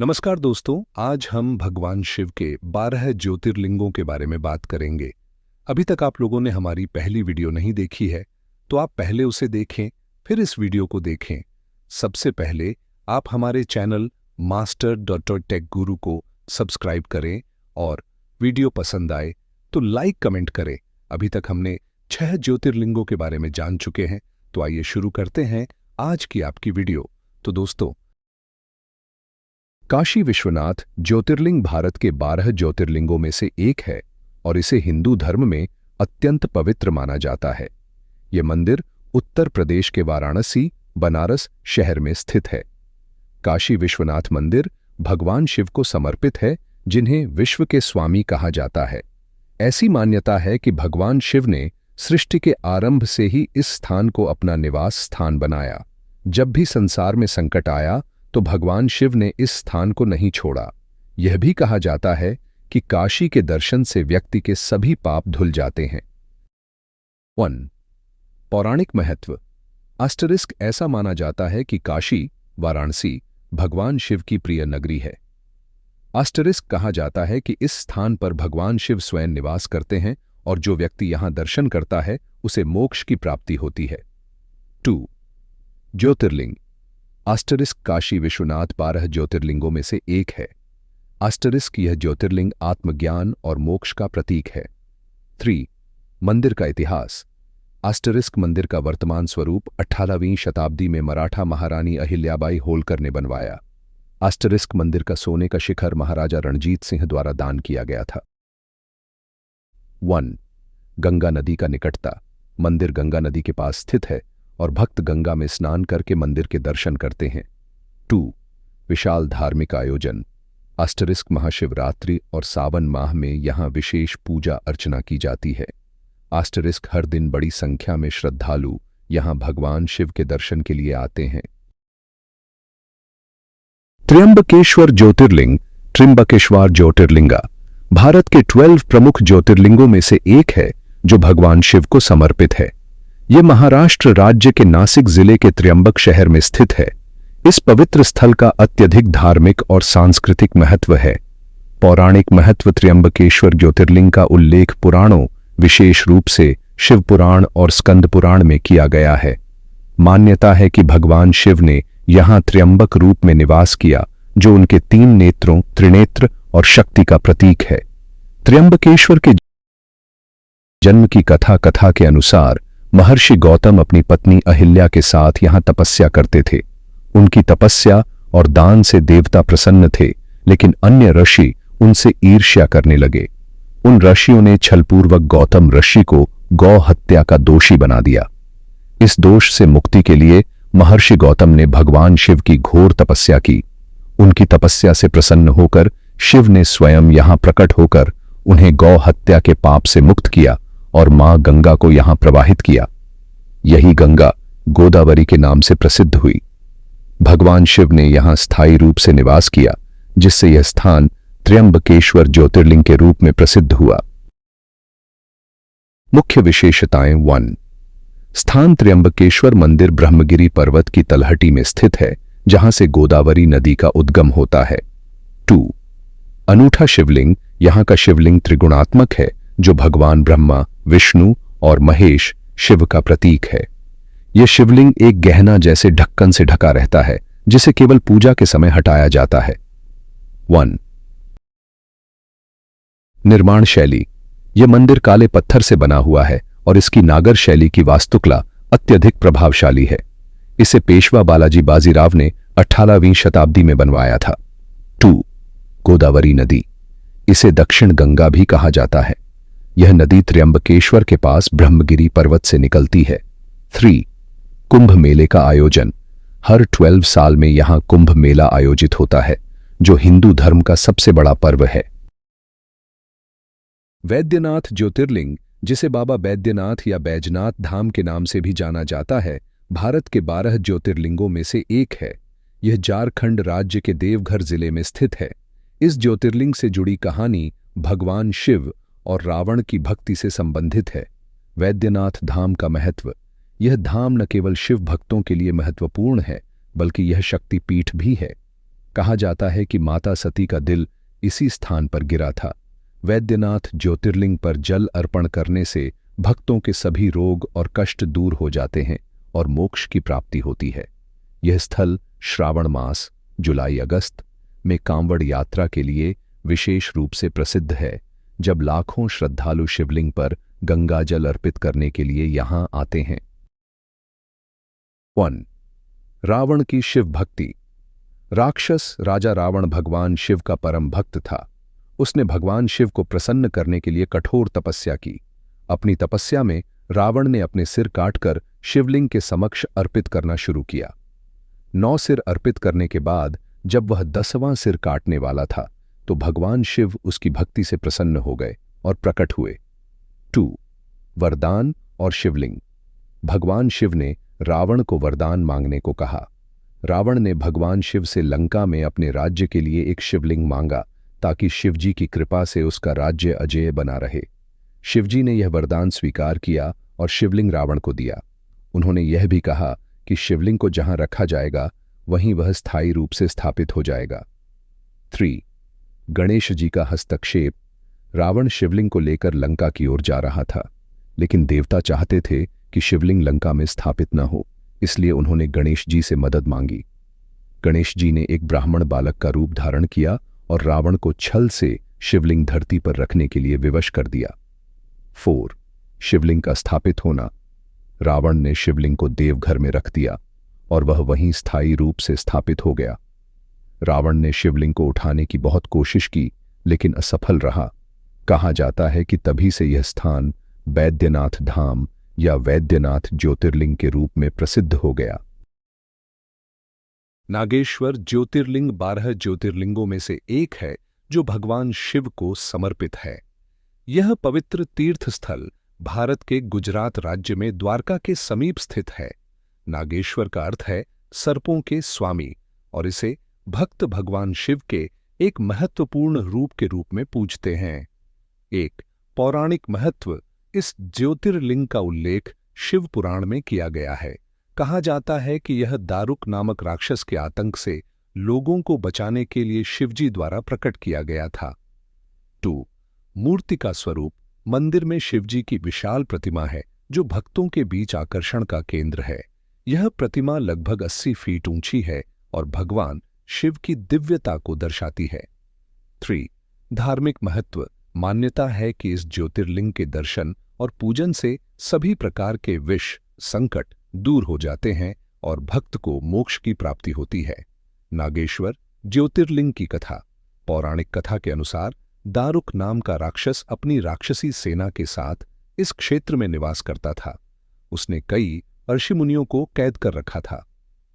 नमस्कार दोस्तों, आज हम भगवान शिव के 12 ज्योतिर्लिंगों के बारे में बात करेंगे। अभी तक आप लोगों ने हमारी पहली वीडियो नहीं देखी है, तो आप पहले उसे देखें, फिर इस वीडियो को देखें। सबसे पहले आप हमारे चैनल master.tech guru को सब्सक्राइब करें और वीडियो पसंद आए तो लाइक कमेंट करें। अभी तक हमने 6 ज्योतिर्लिंगों के बारे में जान चुके हैं, तो आइए शुरू करते हैं आज की आपकी वीडियो। तो दोस्तों, काशी विश्वनाथ ज्योतिर्लिंग भारत के 12 ज्योतिर्लिंगों में से एक है और इसे हिंदू धर्म में अत्यंत पवित्र माना जाता है। यह मंदिर उत्तर प्रदेश के वाराणसी, बनारस शहर में स्थित है। काशी विश्वनाथ मंदिर भगवान शिव को समर्पित है, जिन्हें विश्व के स्वामी कहा जाता है। ऐसी मान्यता है कि भगवान शिव ने सृष्टि के आरंभ से ही इस स्थान को अपना निवास स्थान बनाया। जब भी संसार में संकट आया तो भगवान शिव ने इस स्थान को नहीं छोड़ा। यह भी कहा जाता है कि काशी के दर्शन से व्यक्ति के सभी पाप धुल जाते हैं। 1. पौराणिक महत्व। आस्टरिस्क ऐसा माना जाता है कि काशी, वाराणसी भगवान शिव की प्रिय नगरी है। आस्टरिस्क कहा जाता है कि इस स्थान पर भगवान शिव स्वयं निवास करते हैं और जो व्यक्ति यहां दर्शन करता है उसे मोक्ष की प्राप्ति होती है। 2. ज्योतिर्लिंग। आस्टरिस्क काशी विश्वनाथ 12 ज्योतिर्लिंगों में से एक है। आस्टरिस्क यह ज्योतिर्लिंग आत्मज्ञान और मोक्ष का प्रतीक है। 3. मंदिर का इतिहास। आस्टरिस्क मंदिर का वर्तमान स्वरूप 18वीं शताब्दी में मराठा महारानी अहिल्याबाई होलकर ने बनवाया। आस्टरिस्क मंदिर का सोने का शिखर महाराजा रणजीत सिंह द्वारा दान किया गया था। 1. गंगा नदी का निकटता। मंदिर गंगा नदी के पास स्थित है और भक्त गंगा में स्नान करके मंदिर के दर्शन करते हैं। 2. विशाल धार्मिक आयोजन। आस्टरिस्क महाशिवरात्रि और सावन माह में यहां विशेष पूजा अर्चना की जाती है। आस्टरिस्क हर दिन बड़ी संख्या में श्रद्धालु यहां भगवान शिव के दर्शन के लिए आते हैं। त्र्यंबकेश्वर ज्योतिर्लिंग। त्र्यंबकेश्वर ज्योतिर्लिंगा भारत के 12 प्रमुख ज्योतिर्लिंगों में से एक है जो भगवान शिव को समर्पित है। यह महाराष्ट्र राज्य के नासिक जिले के त्र्यंबक शहर में स्थित है। इस पवित्र स्थल का अत्यधिक धार्मिक और सांस्कृतिक महत्व है। पौराणिक महत्व। त्र्यंबकेश्वर ज्योतिर्लिंग का उल्लेख पुराणों, विशेष रूप से शिव पुराण और स्कंद पुराण में किया गया है। मान्यता है कि भगवान शिव ने यहां त्र्यंबक रूप में निवास किया, जो उनके 3 नेत्रों, त्रिनेत्र और शक्ति का प्रतीक है। त्र्यंबकेश्वर के जन्म की कथा के अनुसार महर्षि गौतम अपनी पत्नी अहिल्या के साथ यहां तपस्या करते थे। उनकी तपस्या और दान से देवता प्रसन्न थे, लेकिन अन्य ऋषि उनसे ईर्ष्या करने लगे। उन ऋषियों ने छलपूर्वक गौतम ऋषि को गौ हत्या का दोषी बना दिया। इस दोष से मुक्ति के लिए महर्षि गौतम ने भगवान शिव की घोर तपस्या की। उनकी तपस्या से प्रसन्न होकर शिव ने स्वयं यहां प्रकट होकर उन्हें गौ हत्या के पाप से मुक्त किया और मां गंगा को यहां प्रवाहित किया। यही गंगा गोदावरी के नाम से प्रसिद्ध हुई। भगवान शिव ने यहां स्थायी रूप से निवास किया, जिससे यह स्थान त्र्यंबकेश्वर ज्योतिर्लिंग के रूप में प्रसिद्ध हुआ। मुख्य विशेषताएं। 1. स्थान। त्र्यंबकेश्वर मंदिर ब्रह्मगिरी पर्वत की तलहटी में स्थित है, जहां से गोदावरी नदी का उद्गम होता है। 2. अनूठा शिवलिंग। यहां का शिवलिंग त्रिगुणात्मक है, जो भगवान ब्रह्मा, विष्णु और महेश शिव का प्रतीक है। यह शिवलिंग एक गहना जैसे ढक्कन से ढका रहता है, जिसे केवल पूजा के समय हटाया जाता है। 1. निर्माण शैली। यह मंदिर काले पत्थर से बना हुआ है और इसकी नागर शैली की वास्तुकला अत्यधिक प्रभावशाली है। इसे पेशवा बालाजी बाजीराव ने 18वीं शताब्दी में बनवाया था। 2. गोदावरी नदी। इसे दक्षिण गंगा भी कहा जाता है। यह नदी त्र्यंबकेश्वर के पास ब्रह्मगिरी पर्वत से निकलती है। 3. कुंभ मेले का आयोजन। हर 12 साल में यहां कुंभ मेला आयोजित होता है, जो हिंदू धर्म का सबसे बड़ा पर्व है। वैद्यनाथ ज्योतिर्लिंग, जिसे बाबा बैद्यनाथ या बैजनाथ धाम के नाम से भी जाना जाता है, भारत के 12 ज्योतिर्लिंगों में से एक है। यह झारखंड राज्य के देवघर जिले में स्थित है। इस ज्योतिर्लिंग से जुड़ी कहानी भगवान शिव और रावण की भक्ति से संबंधित है। वैद्यनाथ धाम का महत्व। यह धाम न केवल शिव भक्तों के लिए महत्वपूर्ण है, बल्कि यह शक्ति पीठ भी है। कहा जाता है कि माता सती का दिल इसी स्थान पर गिरा था। वैद्यनाथ ज्योतिर्लिंग पर जल अर्पण करने से भक्तों के सभी रोग और कष्ट दूर हो जाते हैं और मोक्ष की प्राप्ति होती है। यह स्थल श्रावण मास जुलाई अगस्त में कांवड़ यात्रा के लिए विशेष रूप से प्रसिद्ध है, जब लाखों श्रद्धालु शिवलिंग पर गंगा जल अर्पित करने के लिए यहां आते हैं। 1. रावण की शिव भक्ति। राक्षस राजा रावण भगवान शिव का परम भक्त था। उसने भगवान शिव को प्रसन्न करने के लिए कठोर तपस्या की। अपनी तपस्या में रावण ने अपने सिर काटकर शिवलिंग के समक्ष अर्पित करना शुरू किया। 9 सिर अर्पित करने के बाद जब वह 10वां सिर काटने वाला था तो भगवान शिव उसकी भक्ति से प्रसन्न हो गए और प्रकट हुए। 2. वरदान और शिवलिंग। भगवान शिव ने रावण को वरदान मांगने को कहा। रावण ने भगवान शिव से लंका में अपने राज्य के लिए एक शिवलिंग मांगा ताकि शिवजी की कृपा से उसका राज्य अजेय बना रहे। शिवजी ने यह वरदान स्वीकार किया और शिवलिंग रावण को दिया। उन्होंने यह भी कहा कि शिवलिंग को जहां रखा जाएगा वहीं वह स्थायी रूप से स्थापित हो जाएगा। 3. गणेश जी का हस्तक्षेप। रावण शिवलिंग को लेकर लंका की ओर जा रहा था, लेकिन देवता चाहते थे कि शिवलिंग लंका में स्थापित न हो, इसलिए उन्होंने गणेश जी से मदद मांगी। गणेश जी ने एक ब्राह्मण बालक का रूप धारण किया और रावण को छल से शिवलिंग धरती पर रखने के लिए विवश कर दिया। 4. शिवलिंग का स्थापित होना। रावण ने शिवलिंग को देवघर में रख दिया और वह वहीं स्थायी रूप से स्थापित हो गया। रावण ने शिवलिंग को उठाने की बहुत कोशिश की, लेकिन असफल रहा। कहा जाता है कि तभी से यह स्थान वैद्यनाथ धाम या वैद्यनाथ ज्योतिर्लिंग के रूप में प्रसिद्ध हो गया। नागेश्वर ज्योतिर्लिंग 12 ज्योतिर्लिंगों में से एक है जो भगवान शिव को समर्पित है। यह पवित्र तीर्थ स्थल भारत के गुजरात राज्य में द्वारका के समीप स्थित है। नागेश्वर का अर्थ है सर्पों के स्वामी और इसे भक्त भगवान शिव के एक महत्वपूर्ण रूप के रूप में पूजते हैं। एक पौराणिक महत्व। इस ज्योतिर्लिंग का उल्लेख शिव पुराण में किया गया है। कहा जाता है कि यह दारुक नामक राक्षस के आतंक से लोगों को बचाने के लिए शिवजी द्वारा प्रकट किया गया था। 2. मूर्ति का स्वरूप। मंदिर में शिवजी की विशाल प्रतिमा है जो भक्तों के बीच आकर्षण का केंद्र है। यह प्रतिमा लगभग 80 फीट ऊंची है और भगवान शिव की दिव्यता को दर्शाती है। 3. धार्मिक महत्व। मान्यता है कि इस ज्योतिर्लिंग के दर्शन और पूजन से सभी प्रकार के विष संकट दूर हो जाते हैं और भक्त को मोक्ष की प्राप्ति होती है। नागेश्वर ज्योतिर्लिंग की कथा। पौराणिक कथा के अनुसार दारुक नाम का राक्षस अपनी राक्षसी सेना के साथ इस क्षेत्र में निवास करता था। उसने कई ऋषि मुनियों को कैद कर रखा था।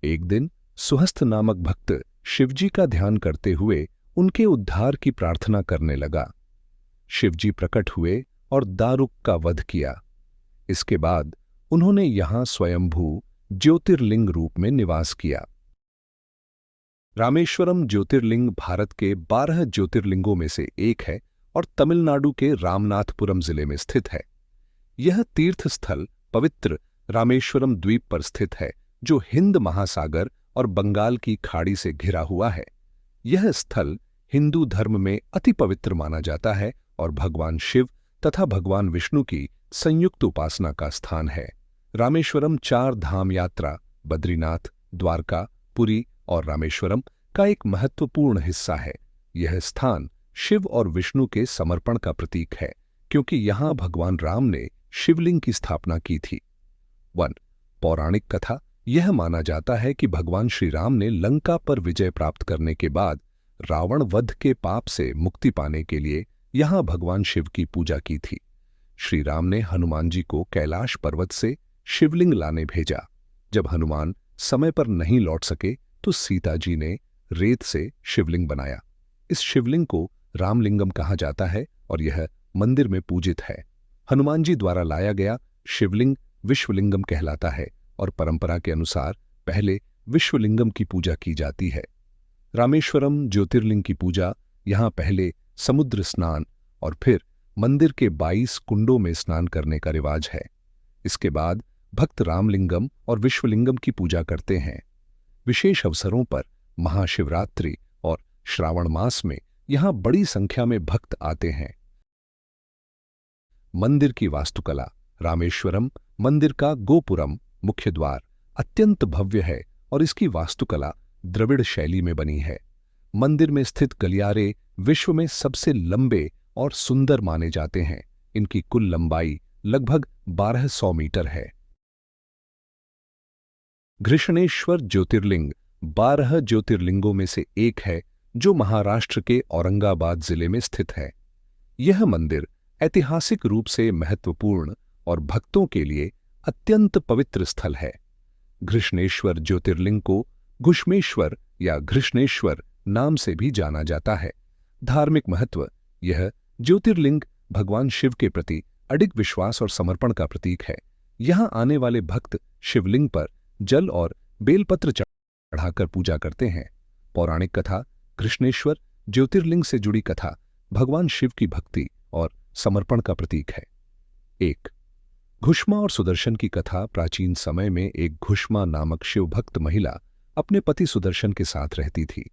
एक दिन सुहस्थ नामक भक्त शिवजी का ध्यान करते हुए उनके उद्धार की प्रार्थना करने लगा। शिवजी प्रकट हुए और दारुक का वध किया। इसके बाद उन्होंने यहां स्वयंभू ज्योतिर्लिंग रूप में निवास किया। रामेश्वरम ज्योतिर्लिंग भारत के 12 ज्योतिर्लिंगों में से एक है और तमिलनाडु के रामनाथपुरम जिले में स्थित है। यह तीर्थ स्थल पवित्र रामेश्वरम द्वीप पर स्थित है, जो हिंद महासागर और बंगाल की खाड़ी से घिरा हुआ है। यह स्थल हिंदू धर्म में अति पवित्र माना जाता है और भगवान शिव तथा भगवान विष्णु की संयुक्त उपासना का स्थान है। रामेश्वरम 4 धाम यात्रा बद्रीनाथ, द्वारका, पुरी और रामेश्वरम का एक महत्वपूर्ण हिस्सा है। यह स्थान शिव और विष्णु के समर्पण का प्रतीक है, क्योंकि यहां भगवान राम ने शिवलिंग की स्थापना की थी। 1. पौराणिक कथा। यह माना जाता है कि भगवान श्री राम ने लंका पर विजय प्राप्त करने के बाद रावण वध के पाप से मुक्ति पाने के लिए यहां भगवान शिव की पूजा की थी। श्री राम ने हनुमान जी को कैलाश पर्वत से शिवलिंग लाने भेजा। जब हनुमान समय पर नहीं लौट सके तो सीता जी ने रेत से शिवलिंग बनाया। इस शिवलिंग को रामलिंगम कहा जाता है और यह मंदिर में पूजित है। हनुमान जी द्वारा लाया गया शिवलिंग विश्वलिंगम कहलाता है और परंपरा के अनुसार पहले विश्वलिंगम की पूजा की जाती है। रामेश्वरम ज्योतिर्लिंग की पूजा यहां पहले समुद्र स्नान और फिर मंदिर के 22 कुंडों में स्नान करने का रिवाज है। इसके बाद भक्त रामलिंगम और विश्वलिंगम की पूजा करते हैं। विशेष अवसरों पर महाशिवरात्रि श्रावण मास में यहां बड़ी संख्या में भक्त आते हैं। मंदिर की वास्तुकला। रामेश्वरम मंदिर का गोपुरम मुख्य द्वार अत्यंत भव्य है और इसकी वास्तुकला द्रविड़ शैली में बनी है। मंदिर में स्थित गलियारे विश्व में सबसे लंबे और सुंदर माने जाते हैं। इनकी कुल लंबाई लगभग 1200 मीटर है। घृष्णेश्वर ज्योतिर्लिंग 12 ज्योतिर्लिंगों में से एक है जो महाराष्ट्र के औरंगाबाद जिले में स्थित है। यह मंदिर ऐतिहासिक रूप से महत्वपूर्ण और भक्तों के लिए अत्यंत पवित्र स्थल है। घृष्णेश्वर ज्योतिर्लिंग को घुष्मेश्वर या घृष्णेश्वर नाम से भी जाना जाता है। धार्मिक महत्व। यह ज्योतिर्लिंग भगवान शिव के प्रति अडिग विश्वास और समर्पण का प्रतीक है। यहां आने वाले भक्त शिवलिंग पर जल और बेलपत्र चढ़ाकर पूजा करते हैं। पौराणिक कथा। घृष्णेश्वर ज्योतिर्लिंग से जुड़ी कथा भगवान शिव की भक्ति और समर्पण का प्रतीक है। 1. घुष्मा और सुदर्शन की कथा। प्राचीन समय में एक घुष्मा नामक शिव भक्त महिला अपने पति सुदर्शन के साथ रहती थी।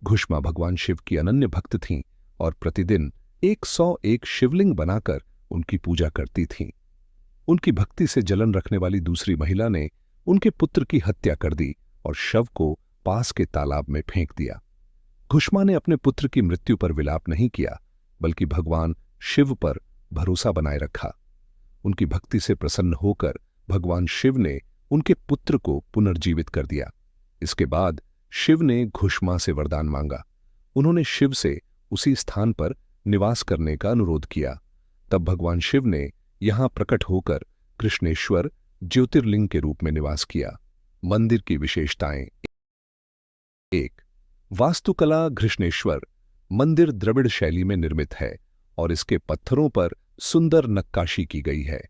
घुष्मा भगवान शिव की अनन्य भक्त थीं और प्रतिदिन 101 शिवलिंग बनाकर उनकी पूजा करती थीं। उनकी भक्ति से जलन रखने वाली दूसरी महिला ने उनके पुत्र की हत्या कर दी और शव को पास के तालाब में फेंक दिया। घुष्मा ने अपने पुत्र की मृत्यु पर विलाप नहीं किया, बल्कि भगवान शिव पर भरोसा बनाए रखा। उनकी भक्ति से प्रसन्न होकर भगवान शिव ने उनके पुत्र को पुनर्जीवित कर दिया। इसके बाद शिव ने घुष्मा से वरदान मांगा। उन्होंने शिव से उसी स्थान पर निवास करने का अनुरोध किया। तब भगवान शिव ने यहां प्रकट होकर कृष्णेश्वर ज्योतिर्लिंग के रूप में निवास किया। मंदिर की विशेषताएं। 1. वास्तुकला। घृष्णेश्वर मंदिर द्रविड़ शैली में निर्मित है और इसके पत्थरों पर सुंदर नक्काशी की गई है।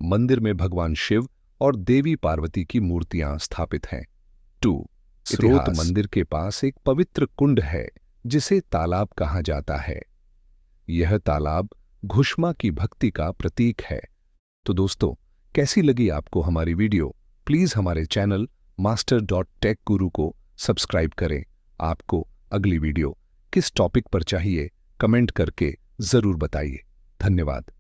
मंदिर में भगवान शिव और देवी पार्वती की मूर्तियां स्थापित हैं। 2. स्रोत। मंदिर के पास एक पवित्र कुंड है जिसे तालाब कहा जाता है। यह तालाब घुष्मा की भक्ति का प्रतीक है। तो दोस्तों, कैसी लगी आपको हमारी वीडियो? प्लीज हमारे चैनल master.tech-guru को सब्सक्राइब करें। आपको अगली वीडियो किस टॉपिक पर चाहिए कमेंट करके जरूर बताइए। धन्यवाद।